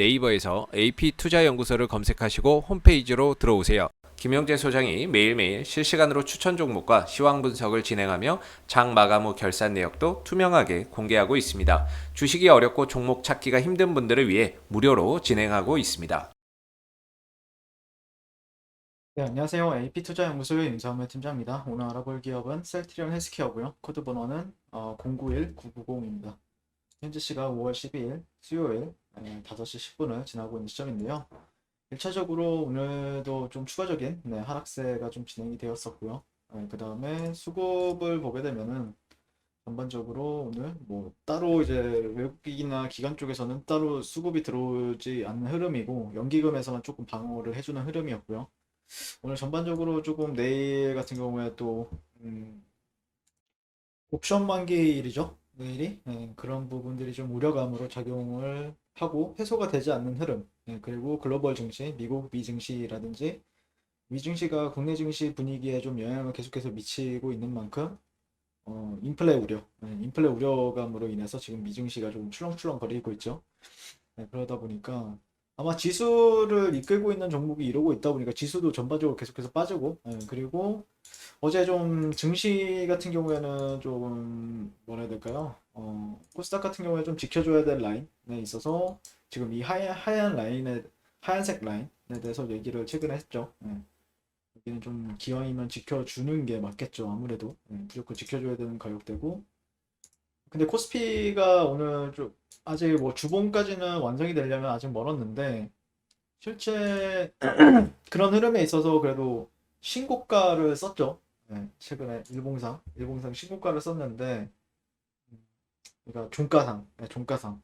네이버에서 AP투자연구소를 검색하시고 홈페이지로 들어오세요. 김영재 소장이 매일매일 실시간으로 추천 종목과 시황 분석을 진행하며 장 마감 후 결산 내역도 투명하게 공개하고 있습니다. 주식이 어렵고 종목 찾기가 힘든 분들을 위해 무료로 진행하고 있습니다. 네, 안녕하세요. AP투자연구소의 임상훈 팀장입니다. 오늘 알아볼 기업은 셀트리온 헬스케어고요. 코드 번호는 091990입니다. 현재 시각 5월 12일 수요일 5시 10분을 지나고 있는 시점인데요. 1차적으로 오늘도 좀 추가적인 하락세가 좀 진행이 되었었고요. 그 다음에 수급을 보게 되면은 전반적으로 오늘 뭐 따로 이제 외국이나 기관 쪽에서는 따로 수급이 들어오지 않는 흐름이고 연기금에서만 조금 방어를 해주는 흐름이었고요. 오늘 전반적으로 조금 내일 같은 경우에 또 옵션 만기일이죠. 내일이 그런 부분들이 좀 우려감으로 작용을 하고 해소가 되지 않는 흐름. 그리고 글로벌 증시, 미국 미증시라든지 미증시가 국내 증시 분위기에 좀 영향을 계속해서 미치고 있는 만큼 인플레 우려, 인플레 우려감으로 인해서 지금 미증시가 좀 출렁출렁 거리고 있죠. 그러다 보니까 아마 지수를 이끌고 있는 종목이 이러고 있다 보니까 지수도 전반적으로 계속해서 빠지고, 그리고 어제 좀 증시 같은 경우에는 좀 뭐라 해야 될까요? 코스닥 같은 경우에 좀 지켜줘야 될 라인에 있어서 지금 이 하얀 라인에 하얀색 라인에 대해서 얘기를 최근에 했죠. 여기는 좀 기왕이면 지켜주는 게 맞겠죠. 아무래도 무조건 지켜줘야 되는 가격대고. 근데 코스피가 오늘 좀 아직 뭐 주봉까지는 완성이 되려면 아직 멀었는데 실제 그런 흐름에 있어서 그래도 신고가를 썼죠. 최근에 일봉상 신고가를 썼는데, 그러니까 종가상, 종가상.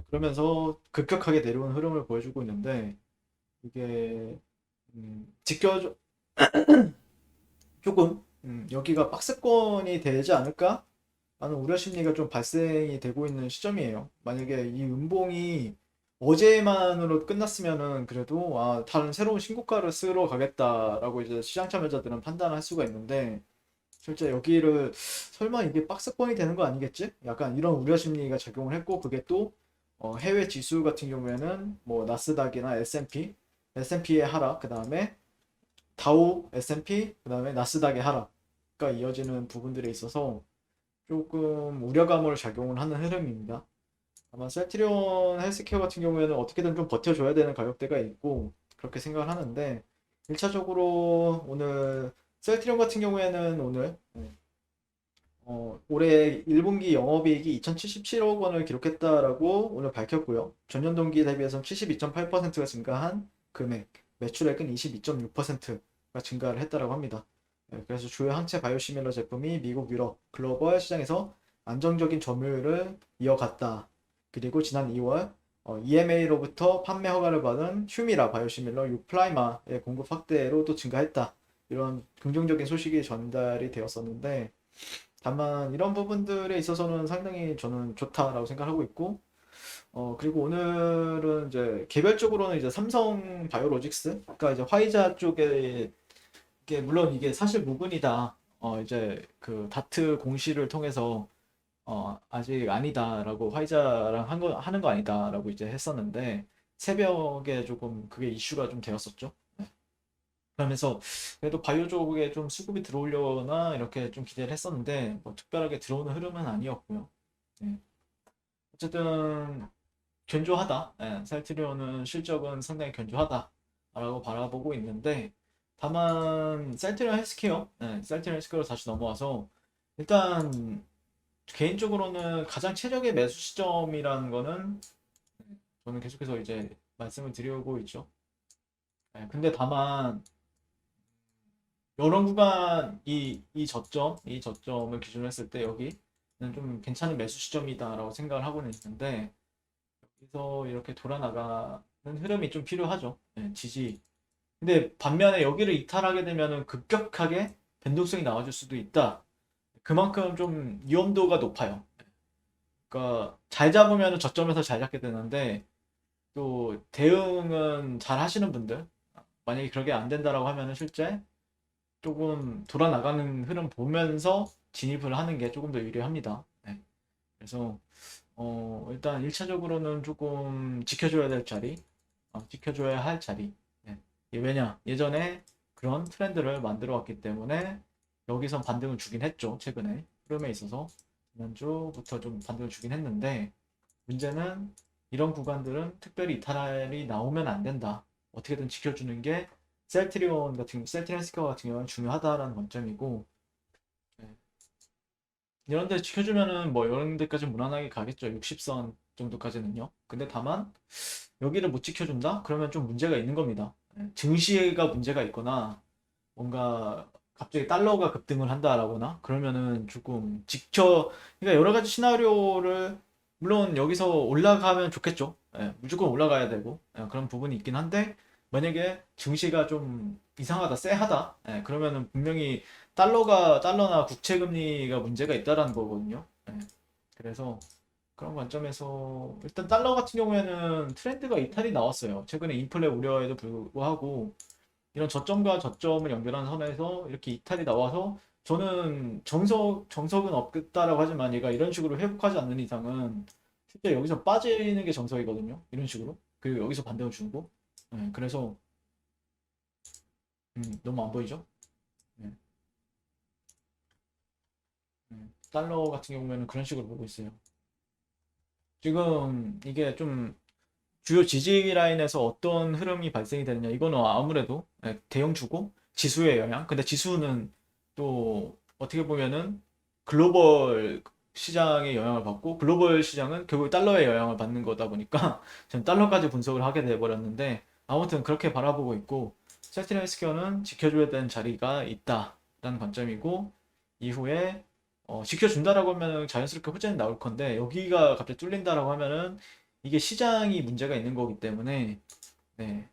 그러면서 급격하게 내려온 흐름을 보여주고 있는데, 이게, 지켜줘, 조금, 여기가 박스권이 되지 않을까? 라는 우려 심리가 좀 발생이 되고 있는 시점이에요. 만약에 이 음봉이 어제만으로 끝났으면은 그래도 다른 새로운 신고가를 쓰러 가겠다라고 이제 시장 참여자들은 판단할 수가 있는데 실제 여기를 설마 이게 박스권이 되는 거 아니겠지? 약간 이런 우려 심리가 작용을 했고 그게 또 해외 지수 같은 경우에는 뭐 나스닥이나 S&P의 하락, 그 다음에 다우, S&P, 그 다음에 나스닥의 하락가 이어지는 부분들에 있어서 조금 우려감으로 작용을 하는 흐름입니다. 아마 셀트리온 헬스케어 같은 경우에는 어떻게든 좀 버텨줘야 되는 가격대가 있고 그렇게 생각을 하는데 1차적으로 오늘 셀트리온 같은 경우에는 오늘 올해 1분기 영업이익이 2,077억 원을 기록했다라고 오늘 밝혔고요. 전년 동기 대비해서 72.8%가 증가한 금액, 매출액은 22.6%가 증가를 했다라고 합니다. 그래서 주요 항체 바이오시밀러 제품이 미국, 유럽, 글로벌 시장에서 안정적인 점유율을 이어갔다. 그리고 지난 2월 EMA로부터 판매 허가를 받은 휴미라 바이오시밀러 유플라이마의 공급 확대로 또 증가했다. 이런 긍정적인 소식이 전달이 되었었는데 다만 이런 부분들에 있어서는 상당히 저는 좋다라고 생각하고 있고 그리고 오늘은 이제 개별적으로는 이제 삼성 바이오로직스 그러니까 이제 화이자 쪽에 이게 물론 이게 사실 무근이다 이제 그 다트 공시를 통해서 아직 아니다라고 화이자랑 하는 거 아니다라고 이제 했었는데 새벽에 조금 그게 이슈가 좀 되었었죠. 그러면서 그래도 바이오 쪽에 좀 수급이 들어오려나 이렇게 좀 기대를 했었는데 뭐 특별하게 들어오는 흐름은 아니었고요. 네. 어쨌든 견조하다. 셀트리온은 실적은 상당히 견조하다라고 바라보고 있는데 다만 셀트리온 헬스케어, 셀트리온 헬스케어로 다시 넘어와서 일단 개인적으로는 가장 최적의 매수 시점이라는 거는 저는 계속해서 이제 말씀을 드리고 있죠. 근데 다만 여러 구간 이 저점을 기준으로 했을 때 여기는 좀 괜찮은 매수 시점이다라고 생각을 하고는 있는데 여기서 이렇게 돌아나가는 흐름이 좀 필요하죠. 지지. 근데 반면에 여기를 이탈하게 되면은 급격하게 변동성이 나와줄 수도 있다. 그만큼 좀 위험도가 높아요. 그러니까 잘 잡으면 저점에서 잘 잡게 되는데 또 대응은 잘 하시는 분들 만약에 그렇게 안 된다라고 하면은 실제 조금 돌아나가는 흐름 보면서 진입을 하는 게 조금 더 유리합니다. 그래서 일단 1차적으로는 조금 지켜줘야 될 자리, 지켜줘야 할 자리. 네. 이게 왜냐? 예전에 그런 트렌드를 만들어 왔기 때문에 여기선 반등을 주긴 했죠. 최근에 흐름에 있어서 지난주부터 좀 반등을 주긴 했는데 문제는 이런 구간들은 특별히 이탈이 나오면 안 된다. 어떻게든 지켜주는 게 셀트리온 스퀘어 같은 경우는 중요하다라는 관점이고 네. 이런 데 지켜주면은 뭐 이런 데까지 무난하게 가겠죠. 60선 정도까지는요. 근데 다만 여기를 못 지켜준다? 그러면 좀 문제가 있는 겁니다. 증시가 문제가 있거나 뭔가 갑자기 달러가 급등을 한다라거나 그러면은 조금 그러니까 여러 가지 시나리오를 물론 여기서 올라가면 좋겠죠. 무조건 올라가야 되고 그런 부분이 있긴 한데 만약에 증시가 좀 이상하다, 쎄하다, 그러면은 분명히 달러나 국채 금리가 문제가 있다라는 거거든요. 그래서 그런 관점에서 일단 달러 같은 경우에는 트렌드가 이탈이 나왔어요. 최근에 인플레 우려에도 불구하고 이런 저점과 저점을 연결한 선에서 이렇게 이탈이 나와서 저는 정석은 없겠다라고 하지만 얘가 이런 식으로 회복하지 않는 이상은 실제 여기서 빠지는 게 정석이거든요. 이런 식으로. 그리고 여기서 반등을 주고. 그래서 너무 안 보이죠? 네, 달러 같은 경우에는 그런 식으로 보고 있어요. 지금 이게 좀 주요 지지 라인에서 어떤 흐름이 발생이 되느냐. 이거는 아무래도 대형 주고 지수의 영향. 근데 지수는 또 어떻게 보면은 글로벌 시장의 영향을 받고 글로벌 시장은 결국 달러의 영향을 받는 거다 보니까 저는 달러까지 분석을 하게 돼 버렸는데 아무튼 그렇게 바라보고 있고 세티나이스퀘어는 지켜줘야 되는 자리가 있다라는 관점이고 이후에 지켜준다라고 하면 자연스럽게 호재는 나올 건데 여기가 갑자기 뚫린다라고 하면은 이게 시장이 문제가 있는 거기 때문에 네,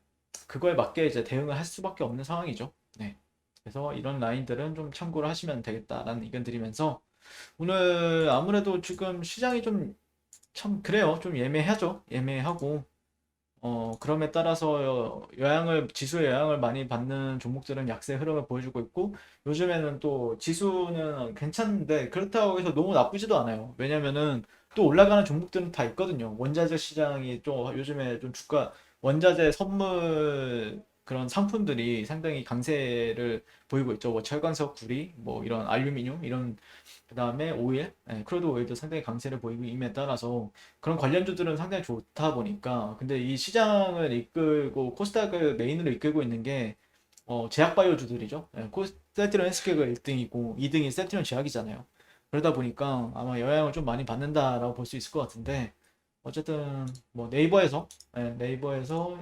그거에 맞게 이제 대응을 할 수밖에 없는 상황이죠. 네. 그래서 이런 라인들은 좀 참고를 하시면 되겠다라는 의견 드리면서 오늘 아무래도 지금 시장이 좀 참 그래요. 좀 예매하죠. 예매하고 그럼에 따라서 지수의 영향을 많이 받는 종목들은 약세 흐름을 보여주고 있고, 요즘에는 또 지수는 괜찮은데, 그렇다고 해서 너무 나쁘지도 않아요. 왜냐면은 또 올라가는 종목들은 다 있거든요. 원자재 시장이 또 요즘에 좀 원자재 선물 그런 상품들이 상당히 강세를 보이고 있죠. 뭐 철강석, 구리, 뭐 이런 알루미늄, 이런 그다음에 오일, 크루드 오일도 상당히 강세를 보이고 임에 따라서 그런 관련주들은 상당히 좋다 보니까 근데 이 시장을 이끌고 코스닥을 메인으로 이끌고 있는 게 제약바이오주들이죠. 세트론 헬스케어가 1등이고 2등이 세트론 제약이잖아요. 그러다 보니까 아마 영향을 좀 많이 받는다라고 볼 수 있을 것 같은데 어쨌든 뭐 네이버에서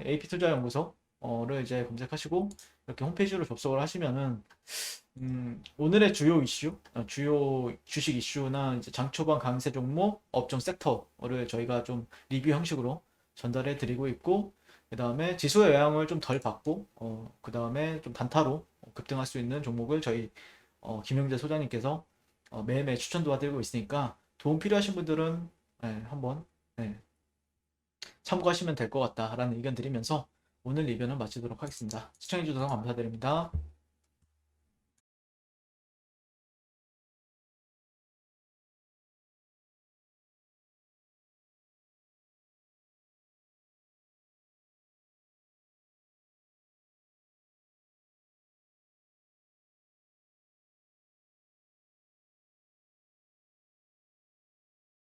AP투자연구소를 이제 검색하시고 이렇게 홈페이지로 접속을 하시면은 오늘의 주요 이슈, 주요 주식 이슈나 이제 장 초반 강세 종목, 업종 섹터를 저희가 좀 리뷰 형식으로 전달해 드리고 있고, 그 다음에 지수의 영향을 좀 덜 받고, 그 다음에 좀 단타로 급등할 수 있는 종목을 저희 김영재 소장님께서 매일매일 추천 도와드리고 있으니까 도움 필요하신 분들은 한번 네, 참고하시면 될 것 같다라는 의견 드리면서 오늘 리뷰는 마치도록 하겠습니다. 시청해주셔서 감사드립니다.